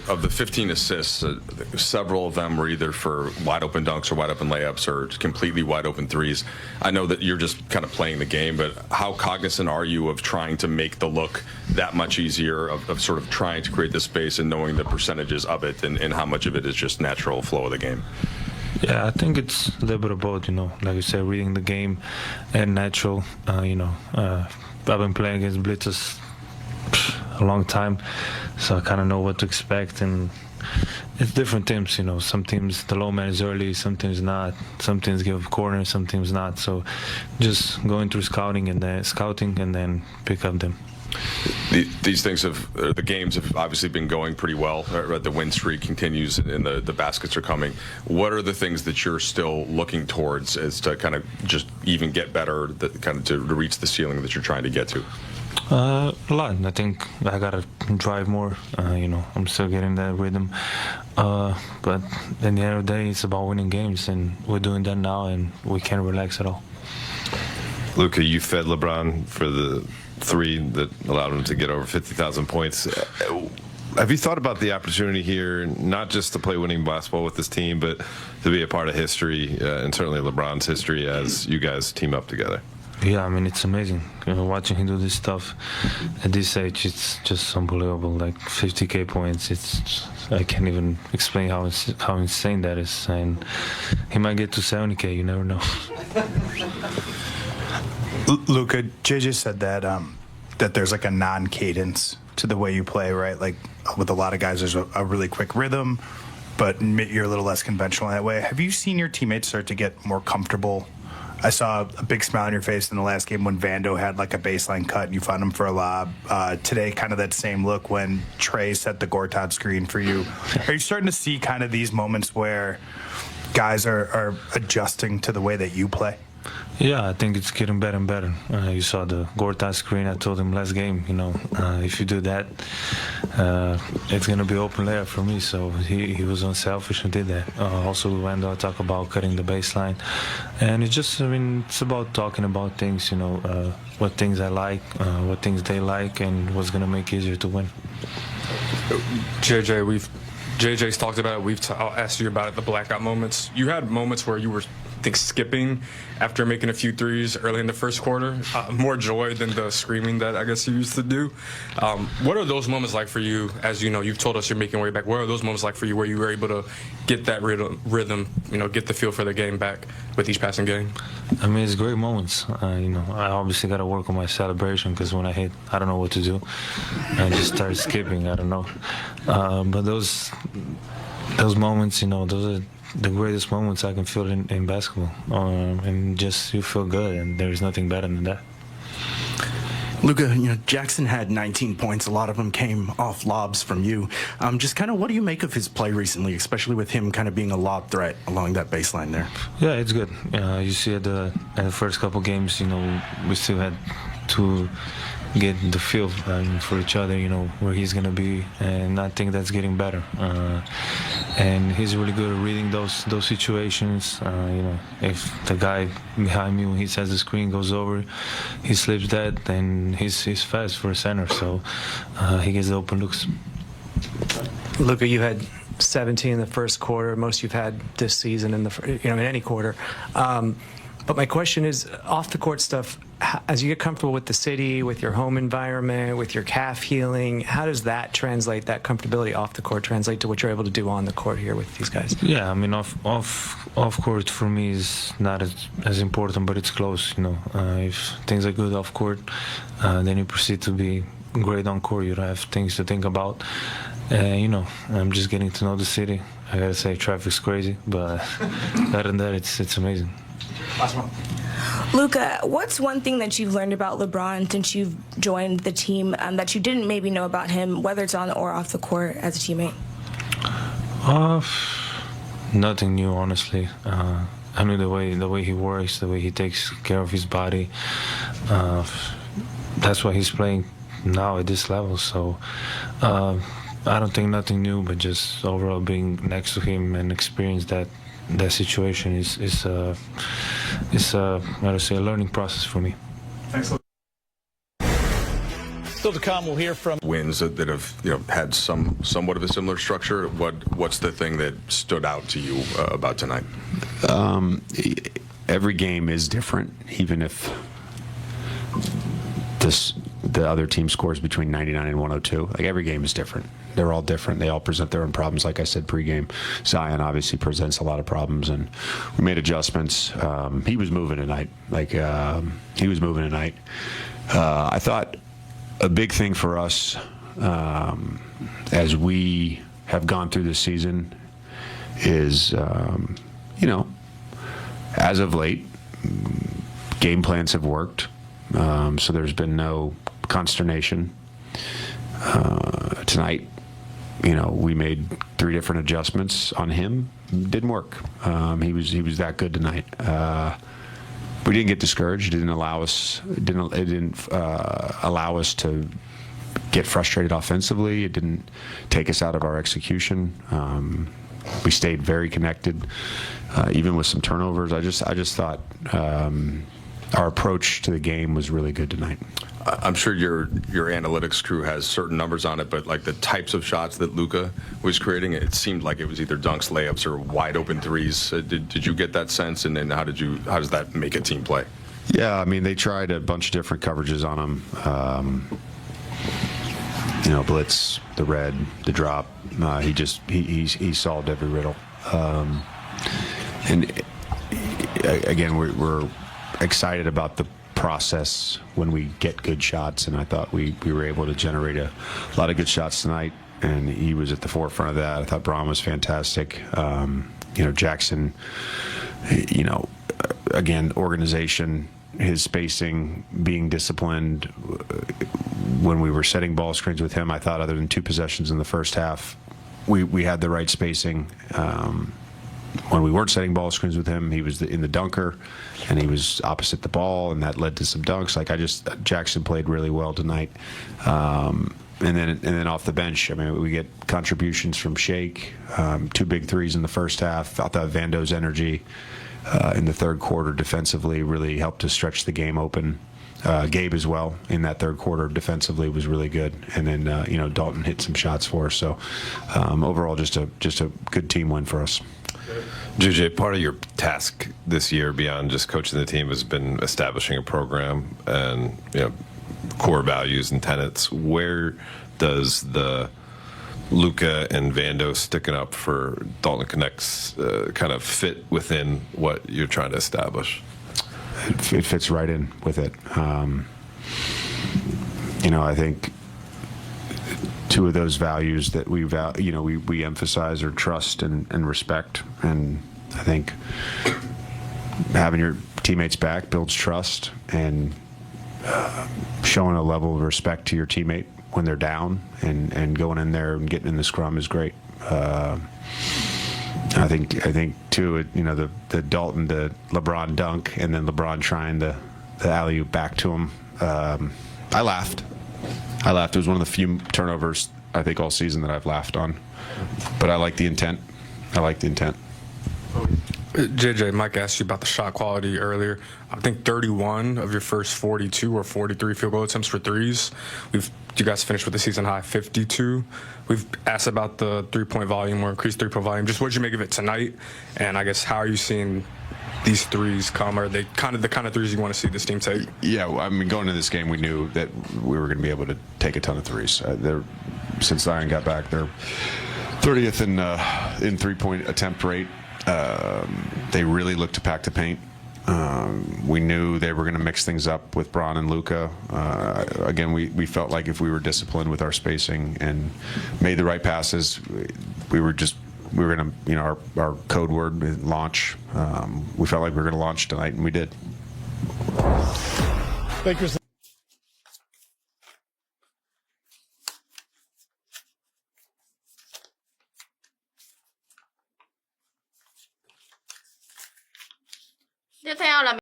Of the 15 assists, several of them were either for wide open dunks or wide open layups or completely wide open threes. I know that you're just kind of playing the game, but how cognizant are you of trying to make the look that much easier, of sort of trying to create the space and knowing the percentages of it and how much of it is just natural flow of the game? Yeah, I think it's a little bit of both, like you said, reading the game and natural. I've been playing against blitzers a long time, so I kind of know what to expect, and it's different teams. Some teams the low man is early, some teams not, some teams give corners, some teams not. So just going through scouting and then pick up them. These things the games have obviously been going pretty well. The win streak continues and the baskets are coming. What are the things that you're still looking towards as to kind of just even get better, kind of to reach the ceiling that you're trying to get to? A lot. I think I gotta drive more. I'm still getting that rhythm. But at the end of the day, it's about winning games, and we're doing that now, and we can't relax at all. Luka, you fed LeBron for the three that allowed him to get over 50,000 points. Have you thought about the opportunity here, not just to play winning basketball with this team, but to be a part of history, and certainly LeBron's history as you guys team up together? Yeah, I mean, it's amazing. Watching him do this stuff at this age, it's just unbelievable. Like 50K points, I can't even explain how insane that is. And he might get to 70K, you never know. Luka, JJ said that there's like a non-cadence to the way you play, right? Like with a lot of guys, there's a really quick rhythm, but you're a little less conventional that way. Have you seen your teammates start to get more comfortable? I saw a big smile on your face in the last game when Vando had like a baseline cut and you found him for a lob. Today, kind of that same look when Trey set the Gortat screen for you. Are you starting to see kind of these moments where guys are adjusting to the way that you play? Yeah, I think it's getting better and better. You saw the Gortat screen. I told him last game, if you do that, it's going to be open layup for me. So he was unselfish and did that. Also, when I talk about cutting the baseline. And it's just, it's about talking about things, what things I like, what things they like, and what's going to make it easier to win. JJ's talked about it. I'll ask you about it, the blackout moments. You had moments where you were, I think, skipping after making a few threes early in the first quarter. More joy than the screaming that I guess you used to do. What are those moments like for you? As you've told us you're making your way back. What are those moments like for you where you were able to get that rhythm, get the feel for the game back with each passing game? I mean, it's great moments. I obviously got to work on my celebration because when I hit, I don't know what to do. I just start skipping. I don't know. But those moments, those are the greatest moments I can feel in basketball. And just you feel good, and there's nothing better than that. Luka, Jackson had 19 points. A lot of them came off lobs from you. Just kind of what do you make of his play recently, especially with him kind of being a lob threat along that baseline there? Yeah, it's good. You see at the first couple games, we still had to get the feel for each other, where he's going to be, and I think that's getting better. And he's really good at reading those situations. If the guy behind me, when he says the screen goes over, he slips that, and he's fast for a center, so he gets the open looks. Luka, you had 17 in the first quarter, most you've had this season in any quarter. But my question is, off the court stuff, as you get comfortable with the city, with your home environment, with your calf healing, how does that translate, that comfortability off the court, translate to what you're able to do on the court here with these guys? Yeah, I mean, off court for me is not as important, but it's close. If things are good off court, then you proceed to be great on court. You don't have things to think about. I'm just getting to know the city. I gotta say, traffic's crazy, but other than that, it's amazing. Last one. Luka, what's one thing that you've learned about LeBron since you've joined the team that you didn't maybe know about him, whether it's on or off the court as a teammate? Nothing new, honestly. I knew the way he works, the way he takes care of his body. That's why he's playing now at this level. So I don't think nothing new, but just overall being next to him and experience that situation is a learning process for me. Thanks. So Still to come, we'll hear from wins that have had somewhat of a similar structure. What's the thing that stood out to you about tonight? Every game is different, even if the other team scores between 99 and 102. Like, every game is different. They're all different. They all present their own problems. Like I said pregame, Zion obviously presents a lot of problems, and we made adjustments. He was moving tonight. He was moving tonight. I thought a big thing for us as we have gone through this season is, as of late, game plans have worked. So there's been no consternation. Tonight, we made 3 different adjustments on him. Didn't work. He was that good tonight. We didn't get discouraged. It didn't allow us to get frustrated offensively. It didn't take us out of our execution. We stayed very connected, even with some turnovers. I just thought our approach to the game was really good tonight. I'm sure your analytics crew has certain numbers on it, but like the types of shots that Luka was creating, it seemed like it was either dunks, layups, or wide open threes. Did you get that sense? And then how does that make a team play? Yeah, I mean, they tried a bunch of different coverages on him. Blitz, the red, the drop. He solved every riddle. And again, we're excited about the process when we get good shots, and I thought we were able to generate a lot of good shots tonight, and he was at the forefront of that. I thought Braun was fantastic. Jackson, again, organization, his spacing, being disciplined. When we were setting ball screens with him, I thought other than 2 possessions in the first half, we had the right spacing. When we weren't setting ball screens with him, he was in the dunker, and he was opposite the ball, and that led to some dunks. Jackson played really well tonight. And then off the bench, I mean, we get contributions from Shake, 2 big threes in the first half. I thought Vando's energy in the third quarter defensively really helped to stretch the game open. Gabe as well in that third quarter defensively was really good, and then Dalton hit some shots for us. So overall, just a good team win for us. JJ, part of your task this year beyond just coaching the team has been establishing a program and core values and tenets. Where does the Luka and Vando sticking up for Dalton Connects kind of fit within what you're trying to establish? It fits right in with it. I think 2 of those values that we emphasize are trust and respect. And I think having your teammates back builds trust, and showing a level of respect to your teammate when they're down and going in there and getting in the scrum is great. I think too, the Dalton, the LeBron dunk, and then LeBron trying the alley-oop back to him. I laughed. It was one of the few turnovers I think all season that I've laughed on. But I like the intent. JJ, Mike asked you about the shot quality earlier. I think 31 of your first 42 or 43 field goal attempts for threes. You guys finished with the season high 52. We've asked about the 3-point volume or increased 3-point volume. Just what did you make of it tonight? And I guess how are you seeing these threes come? Are they the kind of threes you want to see this team take? Yeah, I mean, going into this game, we knew that we were going to be able to take a ton of threes. Since Zion got back, they're 30th in 3-point attempt rate. They really look to pack the paint. We knew they were going to mix things up with Braun and Luka. Again, we felt like if we were disciplined with our spacing and made the right passes, we were going to, our code word, launch. We felt like we were going to launch tonight, and we did. Lakers. Tiếp theo là